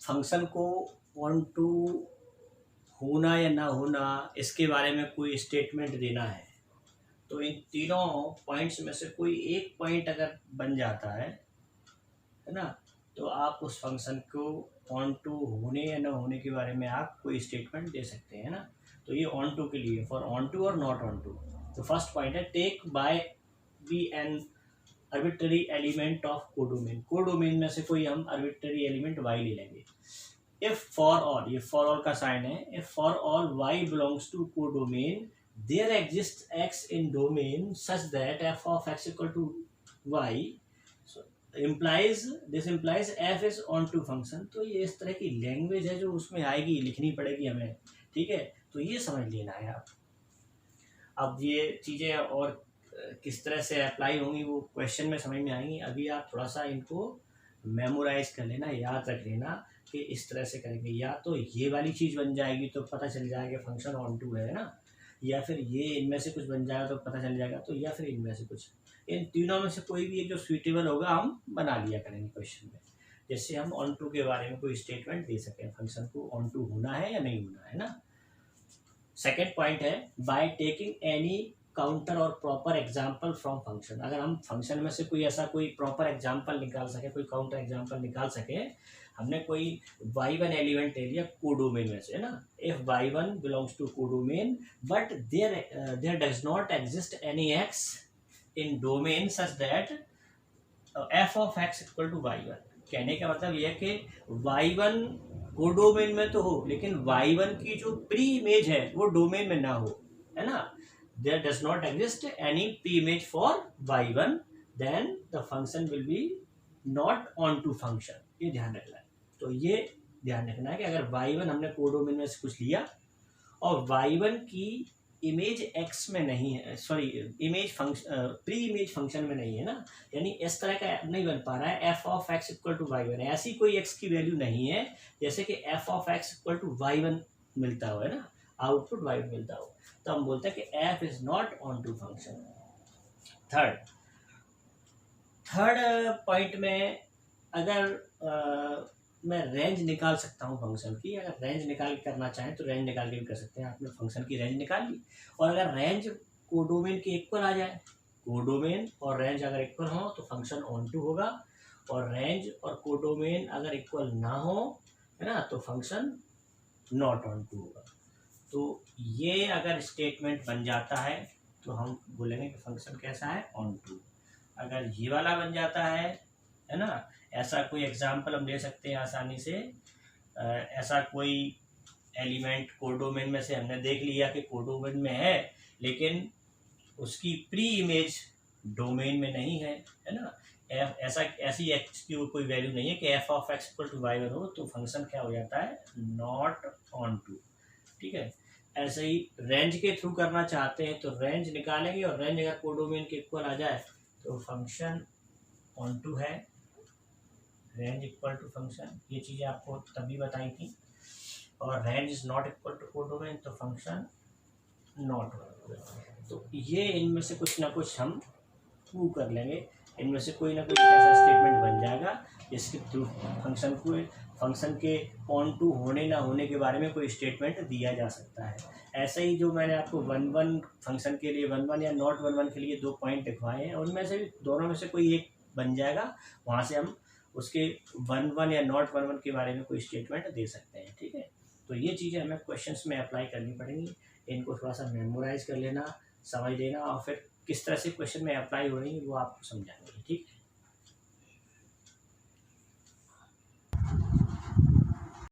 Function को on to होना या ना होना इसके बारे में कोई स्टेटमेंट देना है, तो इन तीनों पॉइंट्स में से कोई एक पॉइंट अगर बन जाता है ना, तो आप उस फंक्शन को ऑन टू होने या ना होने के बारे में आप कोई स्टेटमेंट दे सकते हैं ना। तो ये ऑन टू के लिए, फॉर ऑन टू और नॉट ऑन टू। तो फर्स्ट पॉइंट है take by be an arbitrary element of codomain. Codomain में से कोई हम आर्बिट्ररी एलिमेंट y ले लेंगे। इफ फॉर ऑल, ये फॉर ऑल का साइन है, if for all y belongs to codomain there exist x in domain such that f of x equal to y implies this implies f is on to function. तो ये इस तरह की language है जो उसमें आएगी, लिखनी पड़ेगी हमें, ठीक है। तो ये समझ लेना है आप। अब ये चीज़ें और किस तरह से अप्लाई होंगी वो क्वेश्चन में समझ में आएंगी। अभी आप थोड़ा सा इनको मेमोराइज कर लेना, याद रख लेना कि इस तरह से करेंगे। या तो ये वाली चीज़ बन जाएगी तो पता चल जाएगा फंक्शन ऑन टू है ना, या फिर ये इनमें से कुछ बन जाएगा तो पता चल जाएगा, तो या फिर इनमें से कुछ, इन तीनों में से कोई भी एक जो सूटेबल होगा हम बना लिया करेंगे क्वेश्चन में, जिससे हम ऑन टू के बारे में कोई स्टेटमेंट दे सकें, फंक्शन को ऑन टू होना है या नहीं होना है ना। सेकेंड पॉइंट है बाय टेकिंग एनी काउंटर और प्रॉपर एग्जाम्पल फ्रॉम फंक्शन। अगर हम फंक्शन में से कोई ऐसा कोई प्रॉपर एग्जाम्पल निकाल सके, कोई काउंटर एग्जाम्पल निकाल सके, हमने कोई y1 एलिमेंट ले लिया कोडोमेन में से ना, if y1 belongs to codomain but there does not exist any x in domain such that f of x equal to y1। कहने का मतलब यह है कि y1 कोडोमेन में तो हो, लेकिन y1 की जो प्री इमेज है वो डोमेन में ना हो, है ना। there does not exist any p-image for y1 then the function will be not on to function। ये ध्यान रखना है। तो ये ध्यान रखना है कि अगर y1 हमने कोडोमेन में से कुछ लिया और y1 की इमेज x में नहीं है, sorry image function pre image function में नहीं है ना, यानी इस तरह का नहीं बन पा रहा है f of x equal to y1, ऐसी कोई x की वैल्यू नहीं है जैसे कि f of x equal to y1 मिलता हो, है ना, आउटपुट y1 मिलता हो, तो हम बोलते हैं कि f is not on to function. Third point में अगर मैं रेंज निकाल सकता हूँ फंक्शन की, अगर रेंज निकाल के करना चाहें तो रेंज निकाल के भी कर सकते हैं। आपने फंक्शन की रेंज निकाल ली और अगर रेंज कोडोमेन के इक्वल आ जाए, कोडोमेन और रेंज अगर इक्वल हो तो फंक्शन ऑन टू होगा, और रेंज और कोडोमेन अगर इक्वल ना हो, है ना, तो फंक्शन नॉट ऑन टू होगा। तो ये अगर स्टेटमेंट बन जाता है तो हम बोलेंगे कि फंक्शन कैसा है, ऑन टू। अगर ये वाला बन जाता है ना, ऐसा कोई एग्जांपल हम ले सकते हैं आसानी से। ऐसा कोई एलिमेंट कोडोमेन में से हमने देख लिया कि कोडोमेन में है लेकिन उसकी प्री इमेज डोमेन में नहीं है, है ना, ऐसी एक्स की कोई वैल्यू नहीं है कि f of x equal to y1 हो, तो फंक्शन क्या हो जाता है, नॉट ऑन टू, ठीक है। ऐसे ही रेंज के थ्रू करना चाहते हैं तो रेंज निकालेंगे और रेंज अगर कोडोमेन के इक्वल आ जाए तो फंक्शन ऑन टू है, रेंज इक्वल टू फंक्शन, ये चीज़ें आपको तभी बताई थी। और range is not equal to codomain तो फंक्शन नॉट ऑन टू। तो ये इनमें से कुछ ना कुछ हम प्रूव कर लेंगे, इनमें से कोई ना कोई ऐसा स्टेटमेंट बन जाएगा जिसके थ्रू फंक्शन के ऑन टू होने ना होने के बारे में कोई स्टेटमेंट दिया जा सकता है। ऐसे ही जो मैंने आपको 1-1 फंक्शन के लिए 1-1 या नॉट 1-1 के लिए 2 पॉइंट लिखवाए हैं, उनमें से भी दोनों में से कोई एक बन जाएगा, वहाँ से हम उसके 1-1 या नॉट 1-1 के बारे में कोई स्टेटमेंट दे सकते हैं, ठीक है। तो ये चीज़ें हमें क्वेश्चंस में अप्लाई करनी पड़ेंगी, इनको थोड़ा सा मेमोराइज कर लेना, समझ लेना, और फिर किस तरह से क्वेश्चन में अप्लाई हो रही है वो आपको समझाएंगे, ठीक है।